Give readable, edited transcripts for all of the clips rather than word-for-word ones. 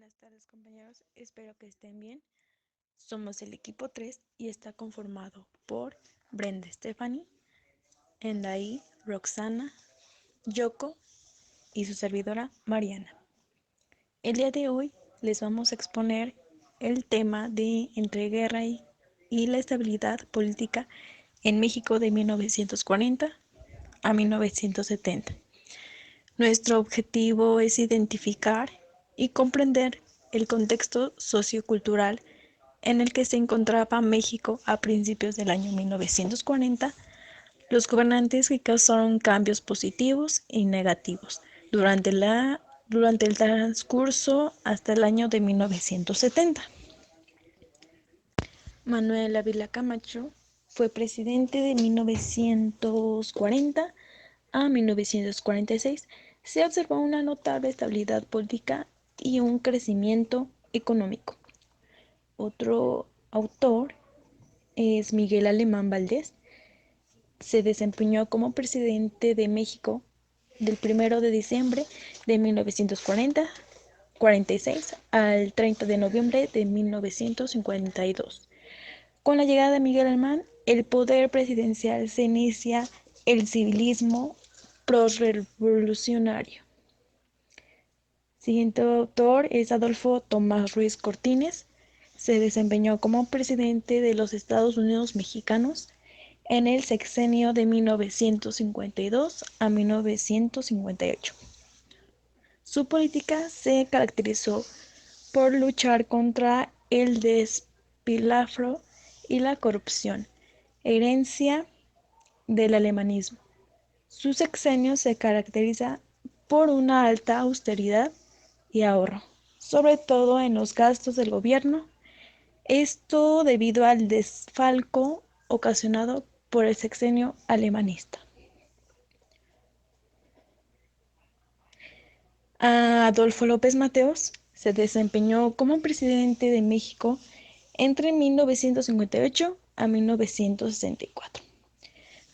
Buenas tardes compañeros, espero que estén bien. Somos el equipo 3 y está conformado por Brenda Stephanie, Endai, Roxana, Yoko y su servidora Mariana. El día de hoy les vamos a exponer el tema de entre guerra y la estabilidad política en México de 1940 a 1970. Nuestro objetivo es identificar y comprender el contexto sociocultural en el que se encontraba México a principios del año 1940, los gobernantes que causaron cambios positivos y negativos durante el transcurso hasta el año de 1970. Manuel Ávila Camacho fue presidente de 1940 a 1946. Se observó una notable estabilidad política y un crecimiento económico. Otro autor es Miguel Alemán Valdés. Se desempeñó como presidente de México del 1 de diciembre de 1946 al 30 de noviembre de 1952. Con la llegada de Miguel Alemán, el poder presidencial se inicia el civilismo prosrevolucionario. Siguiente autor es Adolfo Tomás Ruiz Cortines. Se desempeñó como presidente de los Estados Unidos mexicanos en el sexenio de 1952 a 1958. Su política se caracterizó por luchar contra el despilfarro y la corrupción, herencia del alemanismo. Su sexenio se caracteriza por una alta austeridad y ahorro, sobre todo en los gastos del gobierno, esto debido al desfalco ocasionado por el sexenio alemanista. Adolfo López Mateos se desempeñó como presidente de México entre 1958 a 1964.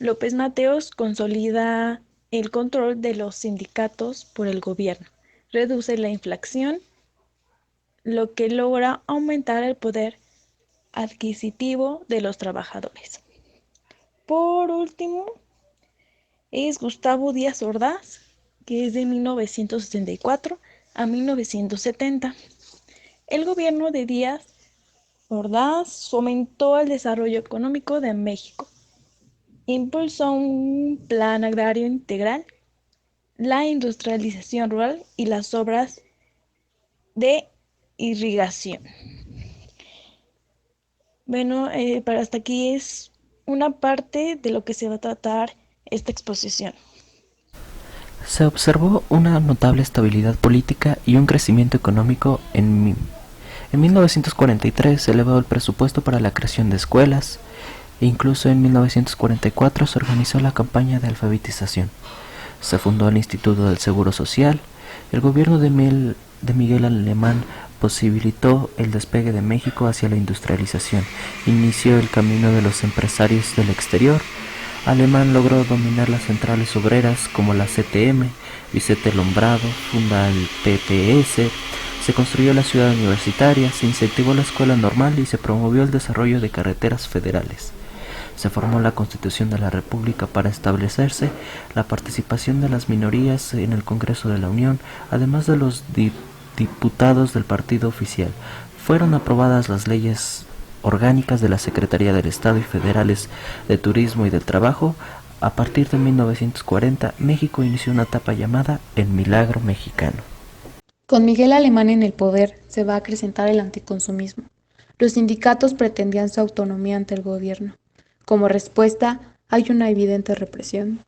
López Mateos consolida el control de los sindicatos por el gobierno, reduce la inflación, lo que logra aumentar el poder adquisitivo de los trabajadores. Por último, es Gustavo Díaz Ordaz, que es de 1964 a 1970. El gobierno de Díaz Ordaz fomentó el desarrollo económico de México, impulsó un plan agrario integral, la industrialización rural y las obras de irrigación. Bueno, para hasta aquí es una parte de lo que se va a tratar esta exposición. Se observó una notable estabilidad política y un crecimiento económico en 1943 se elevó el presupuesto para la creación de escuelas e incluso en 1944 se organizó la campaña de alfabetización. Se fundó el Instituto del Seguro Social. El gobierno de Miguel Alemán posibilitó el despegue de México hacia la industrialización. Inició el camino de los empresarios del exterior. Alemán logró dominar las centrales obreras como la CTM, Vicente Lombrado funda el PPS, se construyó la ciudad universitaria, se incentivó la escuela normal y se promovió el desarrollo de carreteras federales. Se formó la Constitución de la República para establecerse la participación de las minorías en el Congreso de la Unión, además de los diputados del partido oficial. Fueron aprobadas las leyes orgánicas de la Secretaría del Estado y federales de Turismo y del Trabajo. A partir de 1940, México inició una etapa llamada el Milagro Mexicano. Con Miguel Alemán en el poder se va a acrecentar el anticonsumismo. Los sindicatos pretendían su autonomía ante el gobierno. Como respuesta, hay una evidente represión.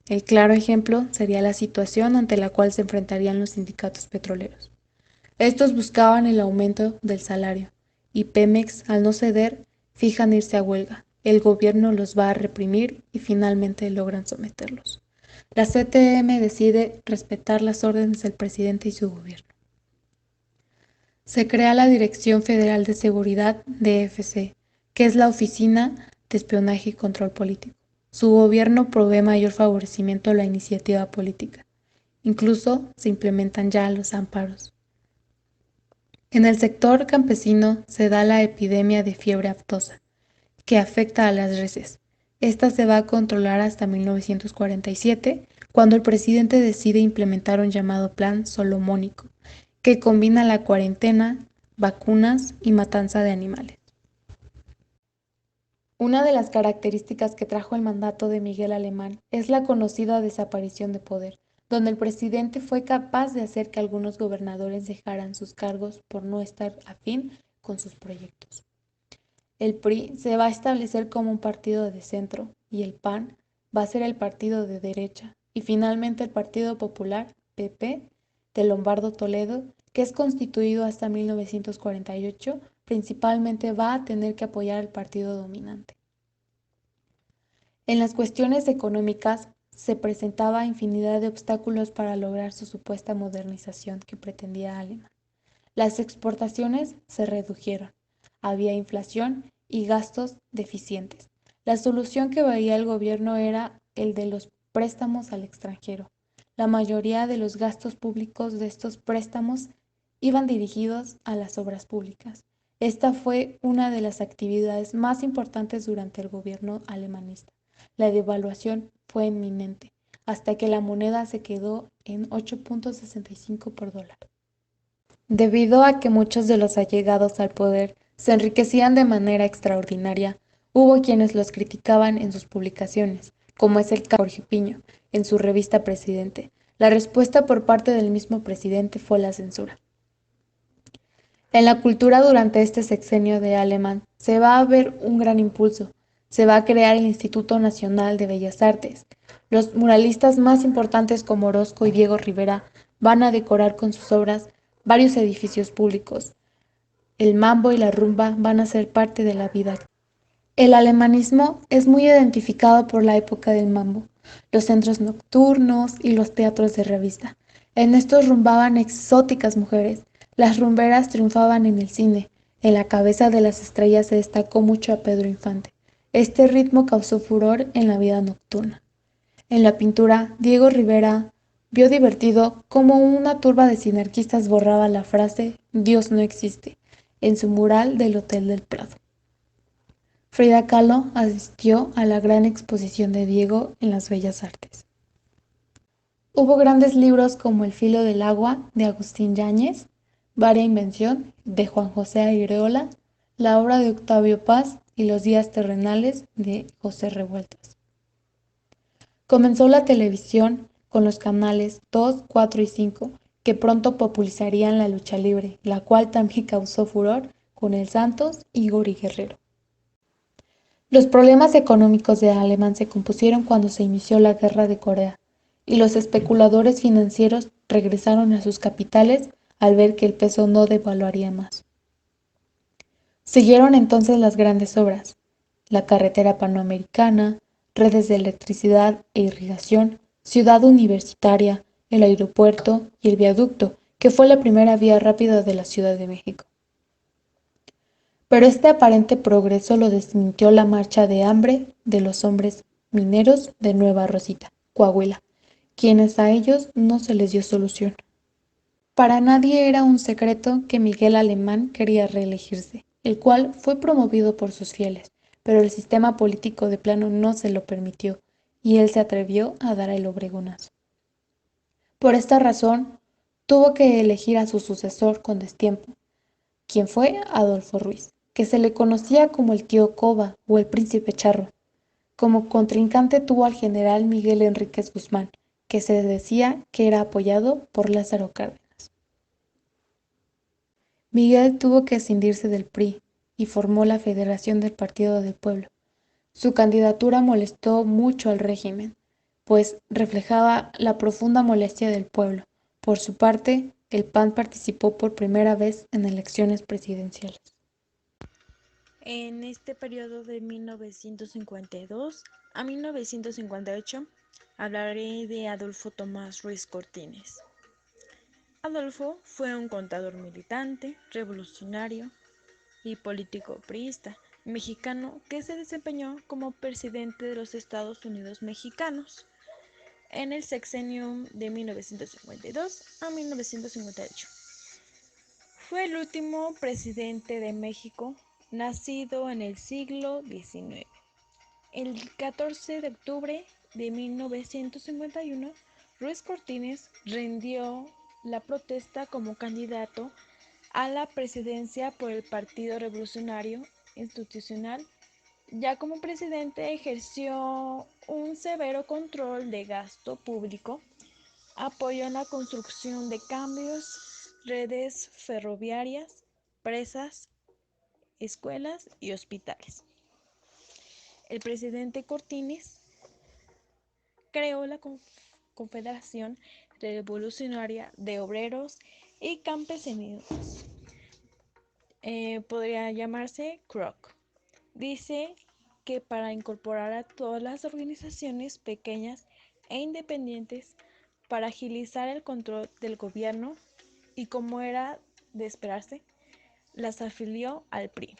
El claro ejemplo sería la situación ante la cual se enfrentarían los sindicatos petroleros. Estos buscaban el aumento del salario y Pemex, al no ceder, fijan irse a huelga. El gobierno los va a reprimir y finalmente logran someterlos. La CTM decide respetar las órdenes del presidente y su gobierno. Se crea la Dirección Federal de Seguridad DFC, que es la Oficina de Espionaje y Control Político. Su gobierno provee mayor favorecimiento a la iniciativa política. Incluso se implementan ya los amparos. En el sector campesino se da la epidemia de fiebre aftosa, que afecta a las reses. Esta se va a controlar hasta 1947, cuando el presidente decide implementar un llamado Plan Solomónico, que combina la cuarentena, vacunas y matanza de animales. Una de las características que trajo el mandato de Miguel Alemán es la conocida desaparición de poder, donde el presidente fue capaz de hacer que algunos gobernadores dejaran sus cargos por no estar afín con sus proyectos. El PRI se va a establecer como un partido de centro y el PAN va a ser el partido de derecha y finalmente el Partido Popular, PP, de Lombardo Toledo, que es constituido hasta 1948, principalmente va a tener que apoyar al partido dominante. En las cuestiones económicas se presentaba infinidad de obstáculos para lograr su supuesta modernización que pretendía Alemania. Las exportaciones se redujeron, había inflación y gastos deficientes. La solución que veía el gobierno era el de los préstamos al extranjero. La mayoría de los gastos públicos de estos préstamos iban dirigidos a las obras públicas. Esta fue una de las actividades más importantes durante el gobierno alemanista. La devaluación fue inminente, hasta que la moneda se quedó en 8.65 por dólar. Debido a que muchos de los allegados al poder se enriquecían de manera extraordinaria, hubo quienes los criticaban en sus publicaciones, como es el caso de Jorge Piño, en su revista Presidente. La respuesta por parte del mismo presidente fue la censura. En la cultura durante este sexenio de Alemán se va a ver un gran impulso. Se va a crear el Instituto Nacional de Bellas Artes. Los muralistas más importantes como Orozco y Diego Rivera van a decorar con sus obras varios edificios públicos. El mambo y la rumba van a ser parte de la vida. El alemanismo es muy identificado por la época del mambo, los centros nocturnos y los teatros de revista. En estos rumbaban exóticas mujeres. Las rumberas triunfaban en el cine. En la cabeza de las estrellas se destacó mucho a Pedro Infante. Este ritmo causó furor en la vida nocturna. En la pintura, Diego Rivera vio divertido cómo una turba de sinarquistas borraba la frase «Dios no existe» en su mural del Hotel del Prado. Frida Kahlo asistió a la gran exposición de Diego en las Bellas Artes. Hubo grandes libros como El filo del agua, de Agustín Yáñez, Varia invención, de Juan José Arreola, la obra de Octavio Paz y Los días terrenales, de José Revueltas. Comenzó la televisión con los canales 2, 4 y 5, que pronto popularizarían la lucha libre, la cual también causó furor con el Santos, Igor y Guerrero. Los problemas económicos de Alemán se compusieron cuando se inició la Guerra de Corea, y los especuladores financieros regresaron a sus capitales al ver que el peso no devaluaría más. Siguieron entonces las grandes obras, la carretera panamericana, redes de electricidad e irrigación, ciudad universitaria, el aeropuerto y el viaducto, que fue la primera vía rápida de la Ciudad de México. Pero este aparente progreso lo desmintió la marcha de hambre de los hombres mineros de Nueva Rosita, Coahuila, quienes a ellos no se les dio solución. Para nadie era un secreto que Miguel Alemán quería reelegirse, el cual fue promovido por sus fieles, pero el sistema político de plano no se lo permitió, y él se atrevió a dar el obregonazo. Por esta razón, tuvo que elegir a su sucesor con destiempo, quien fue Adolfo Ruiz, que se le conocía como el tío Coba o el príncipe charro. Como contrincante tuvo al general Miguel Enríquez Guzmán, que se decía que era apoyado por Lázaro Cárdenas. Miguel tuvo que escindirse del PRI y formó la Federación del Partido del Pueblo. Su candidatura molestó mucho al régimen, pues reflejaba la profunda molestia del pueblo. Por su parte, el PAN participó por primera vez en elecciones presidenciales. En este periodo de 1952 a 1958 hablaré de Adolfo Tomás Ruiz Cortines. Adolfo fue un contador militante, revolucionario y político priista mexicano que se desempeñó como presidente de los Estados Unidos mexicanos en el sexenio de 1952 a 1958. Fue el último presidente de México nacido en el siglo XIX. El 14 de octubre de 1951, Ruiz Cortines rindió la protesta como candidato a la presidencia por el Partido Revolucionario Institucional. Ya como presidente ejerció un severo control de gasto público, apoyó en la construcción de cambios, redes ferroviarias, presas, escuelas y hospitales. El presidente Cortines creó la Confederación Revolucionaria de Obreros y Campesinos. Podría llamarse CROC. Dice que para incorporar a todas las organizaciones pequeñas e independientes para agilizar el control del gobierno y, como era de esperarse, las afilió al PRI.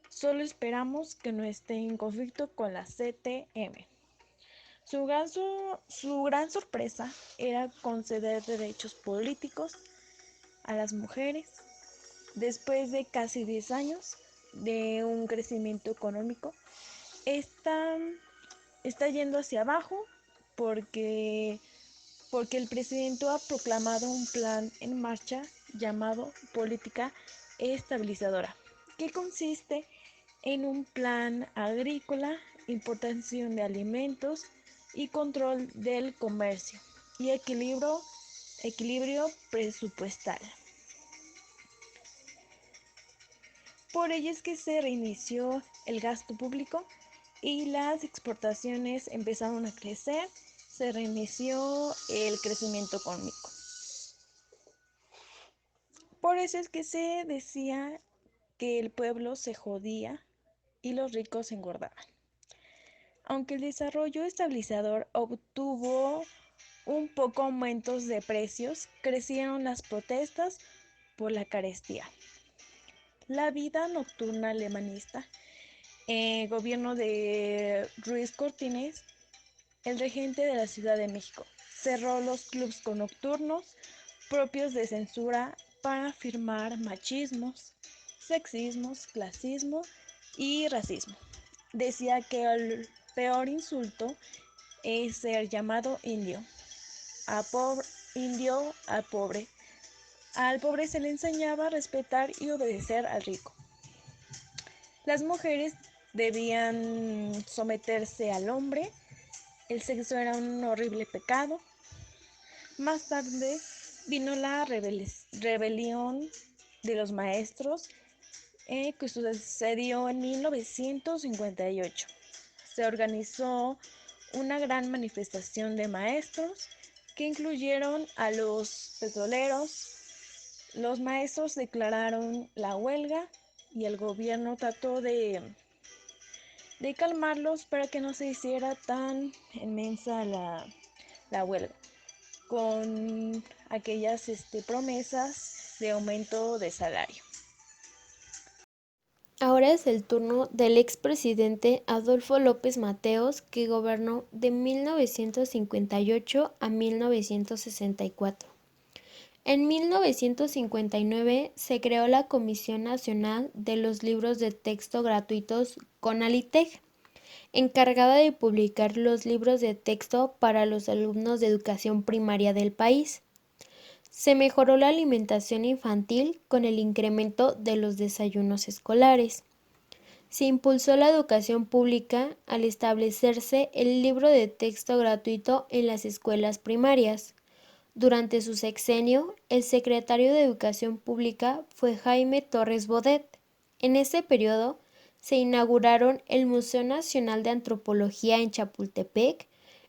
Solo esperamos que no esté en conflicto con la CTM. Su gran sorpresa era conceder derechos políticos a las mujeres después de casi 10 años de un crecimiento económico. Está yendo hacia abajo porque el presidente ha proclamado un plan en marcha llamado Política Estabilizadora, que consiste en un plan agrícola, importación de alimentos y control del comercio y equilibrio presupuestal. Por ello es que se reinició el gasto público y las exportaciones empezaron a crecer, se reinició el crecimiento económico. Por eso es que se decía que el pueblo se jodía y los ricos engordaban. Aunque el desarrollo estabilizador obtuvo un poco aumentos de precios, crecieron las protestas por la carestía. La vida nocturna alemanista, gobierno de Ruiz Cortines, el regente de la Ciudad de México, cerró los clubes nocturnos propios de censura para afirmar machismos, sexismos, clasismo y racismo. Decía que el peor insulto es ser llamado indio. Indio al pobre. Al pobre se le enseñaba a respetar y obedecer al rico. Las mujeres debían someterse al hombre. El sexo era un horrible pecado. Más tarde vino la rebelión de los maestros, que sucedió en 1958. Se organizó una gran manifestación de maestros que incluyeron a los petroleros. Los maestros declararon la huelga y el gobierno trató de calmarlos para que no se hiciera tan inmensa la huelga, con aquellas promesas de aumento de salario. Ahora es el turno del expresidente Adolfo López Mateos, que gobernó de 1958 a 1964. En 1959 se creó la Comisión Nacional de los Libros de Texto Gratuitos CONALITEG, encargada de publicar los libros de texto para los alumnos de educación primaria del país. Se mejoró la alimentación infantil con el incremento de los desayunos escolares. Se impulsó la educación pública al establecerse el libro de texto gratuito en las escuelas primarias. Durante su sexenio, el secretario de Educación Pública fue Jaime Torres Bodet. En ese periodo, se inauguraron el Museo Nacional de Antropología en Chapultepec,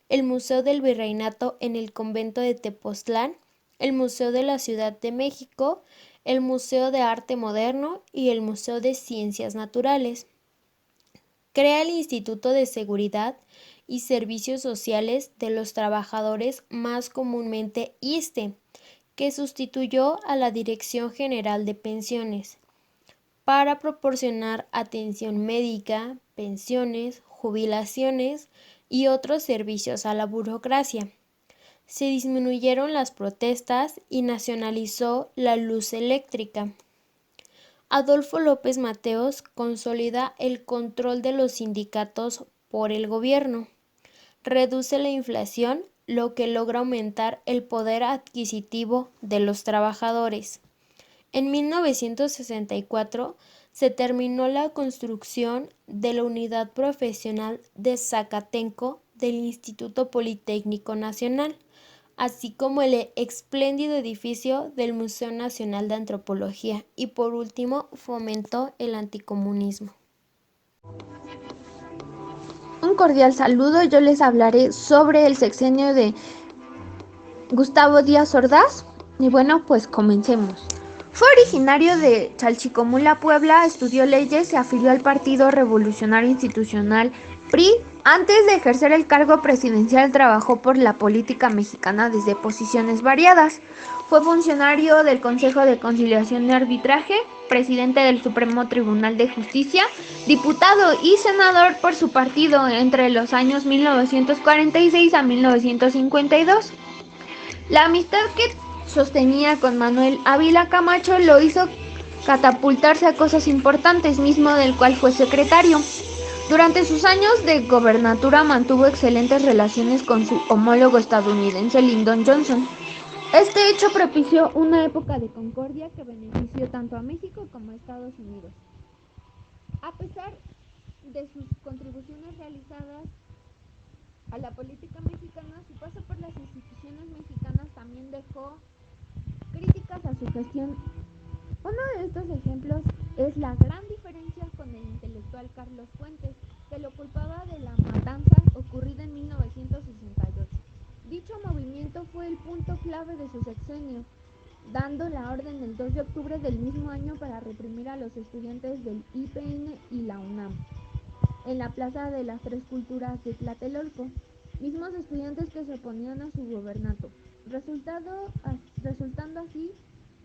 el Museo del Virreinato en el Convento de Tepoztlán, el Museo de la Ciudad de México, el Museo de Arte Moderno y el Museo de Ciencias Naturales. Crea el Instituto de Seguridad y Servicios Sociales de los Trabajadores, más comúnmente ISSSTE, que sustituyó a la Dirección General de Pensiones, para proporcionar atención médica, pensiones, jubilaciones y otros servicios a la burocracia. Se disminuyeron las protestas y nacionalizó la luz eléctrica. Adolfo López Mateos consolida el control de los sindicatos por el gobierno, reduce la inflación, lo que logra aumentar el poder adquisitivo de los trabajadores. En 1964 se terminó la construcción de la Unidad Profesional de Zacatenco del Instituto Politécnico Nacional, así como el espléndido edificio del Museo Nacional de Antropología, y por último fomentó el anticomunismo. Un cordial saludo, yo les hablaré sobre el sexenio de Gustavo Díaz Ordaz y bueno, pues comencemos. Fue originario de Chalchicomula, Puebla, estudió leyes, se afilió al Partido Revolucionario Institucional PRI. Antes de ejercer el cargo presidencial trabajó por la política mexicana desde posiciones variadas. Fue funcionario del Consejo de Conciliación y Arbitraje, presidente del Supremo Tribunal de Justicia, diputado y senador por su partido entre los años 1946 a 1952. La amistad que sostenía con Manuel Ávila Camacho lo hizo catapultarse a cosas importantes, mismo del cual fue secretario. Durante sus años de gobernatura mantuvo excelentes relaciones con su homólogo estadounidense Lyndon Johnson. Este hecho propició una época de concordia que benefició tanto a México como a Estados Unidos. A pesar de sus contribuciones realizadas a la política mexicana, su paso por las instituciones mexicanas también dejó críticas a su gestión. Uno de estos ejemplos es la gran diferencia con el intelectual Carlos Fuentes, que lo culpaba de la matanza ocurrida en 1968. Dicho movimiento fue el punto clave de su sexenio, dando la orden el 2 de octubre del mismo año para reprimir a los estudiantes del IPN y la UNAM en la Plaza de las Tres Culturas de Tlatelolco, mismos estudiantes que se oponían a su gobernato, resultando así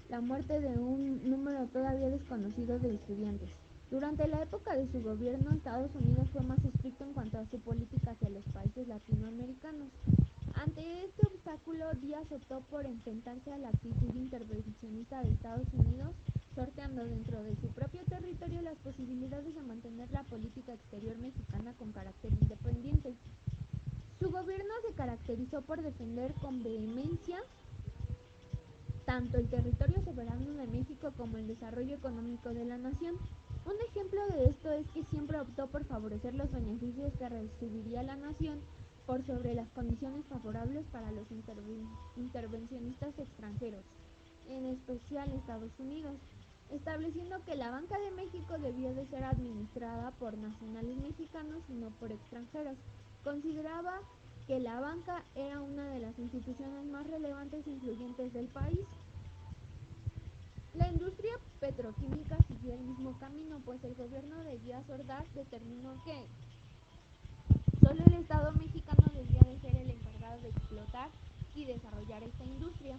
la muerte de un número todavía desconocido de estudiantes. Durante la época de su gobierno, Estados Unidos fue más estricto en cuanto a su política hacia los países latinoamericanos. Ante este obstáculo, Díaz optó por enfrentarse a la actitud intervencionista de Estados Unidos, sorteando dentro de su propio territorio las posibilidades de mantener la política exterior mexicana con carácter independiente. Su gobierno se caracterizó por defender con vehemencia tanto el territorio soberano de México como el desarrollo económico de la nación. Un ejemplo de esto es que siempre optó por favorecer los beneficios que recibiría la nación por sobre las condiciones favorables para los intervencionistas extranjeros, en especial Estados Unidos, estableciendo que la Banca de México debía de ser administrada por nacionales mexicanos y no por extranjeros. Consideraba que la banca era una de las instituciones más relevantes e influyentes del país. La industria petroquímica siguió el mismo camino, pues el gobierno de Díaz Ordaz determinó que solo el Estado mexicano debía de ser el encargado de explotar y desarrollar esta industria.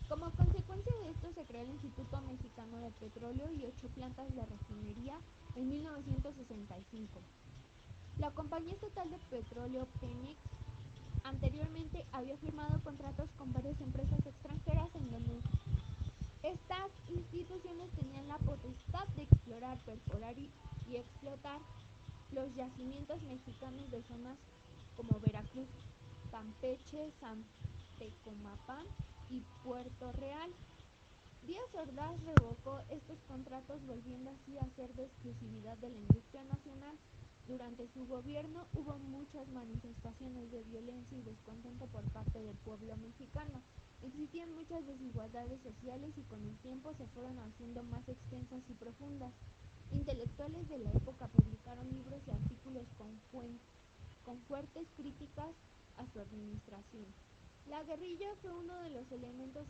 Como consecuencia de esto se creó el Instituto Mexicano de Petróleo y 8 plantas de refinería en 1965. La compañía estatal de petróleo Pemex anteriormente había firmado contratos con varias empresas extranjeras en donde estas instituciones tenían la potestad de explorar, perforar y explotar los yacimientos mexicanos de zonas como Veracruz, Campeche, Tecomapán y Puerto Real. Díaz Ordaz revocó estos contratos, volviendo así a ser de exclusividad de la industria nacional. Durante su gobierno hubo muchas manifestaciones de violencia y descontento por parte del pueblo mexicano. Existían muchas desigualdades sociales y con el tiempo se fueron haciendo más extensas y profundas. Intelectuales de la época publicaron libros y artículos con fuertes críticas a su administración. La guerrilla fue uno de los elementos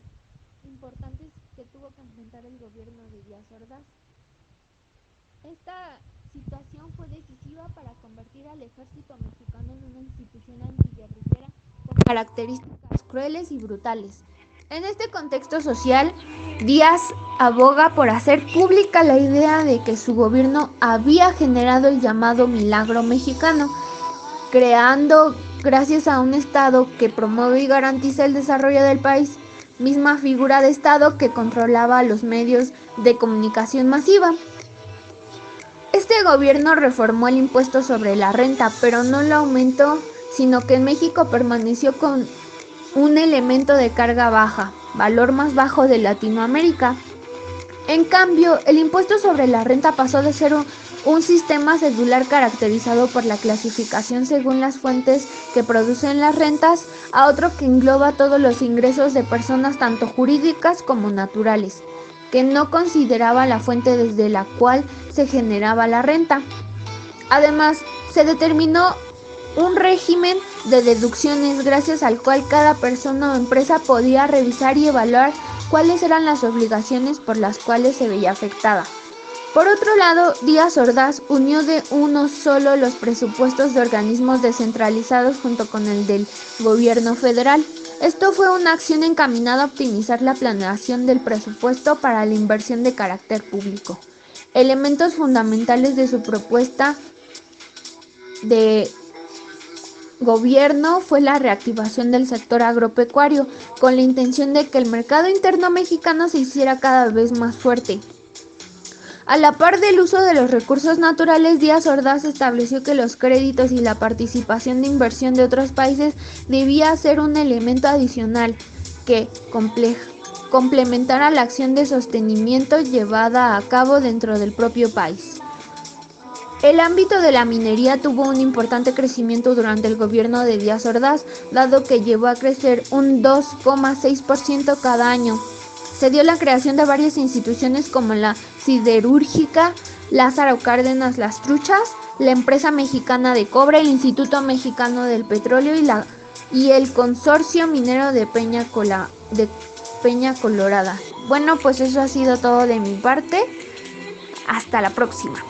importantes que tuvo que enfrentar el gobierno de Díaz Ordaz. Esta situación fue decisiva para convertir al ejército mexicano en una institución antiguerrillera con características crueles y brutales. En este contexto social, Díaz aboga por hacer pública la idea de que su gobierno había generado el llamado milagro mexicano, creando, gracias a un Estado que promueve y garantiza el desarrollo del país, misma figura de Estado que controlaba los medios de comunicación masiva. Este gobierno reformó el impuesto sobre la renta, pero no lo aumentó, sino que en México permaneció con un elemento de carga baja, valor más bajo de Latinoamérica. En cambio, el impuesto sobre la renta pasó de ser un sistema cedular caracterizado por la clasificación según las fuentes que producen las rentas a otro que engloba todos los ingresos de personas tanto jurídicas como naturales, que no consideraba la fuente desde la cual se generaba la renta. Además, se determinó un régimen de deducciones gracias al cual cada persona o empresa podía revisar y evaluar cuáles eran las obligaciones por las cuales se veía afectada. Por otro lado, Díaz Ordaz unió de uno solo los presupuestos de organismos descentralizados junto con el del gobierno federal. Esto fue una acción encaminada a optimizar la planeación del presupuesto para la inversión de carácter público. Elementos fundamentales de su propuesta de gobierno fue la reactivación del sector agropecuario, con la intención de que el mercado interno mexicano se hiciera cada vez más fuerte. A la par del uso de los recursos naturales, Díaz Ordaz estableció que los créditos y la participación de inversión de otros países debía ser un elemento adicional que complementara la acción de sostenimiento llevada a cabo dentro del propio país. El ámbito de la minería tuvo un importante crecimiento durante el gobierno de Díaz Ordaz, dado que llevó a crecer un 2,6% cada año. Se dio la creación de varias instituciones como la Siderúrgica Lázaro Cárdenas Las Truchas, la Empresa Mexicana de Cobre, el Instituto Mexicano del Petróleo y el Consorcio Minero de Peña Colorada. Bueno, pues eso ha sido todo de mi parte. Hasta la próxima.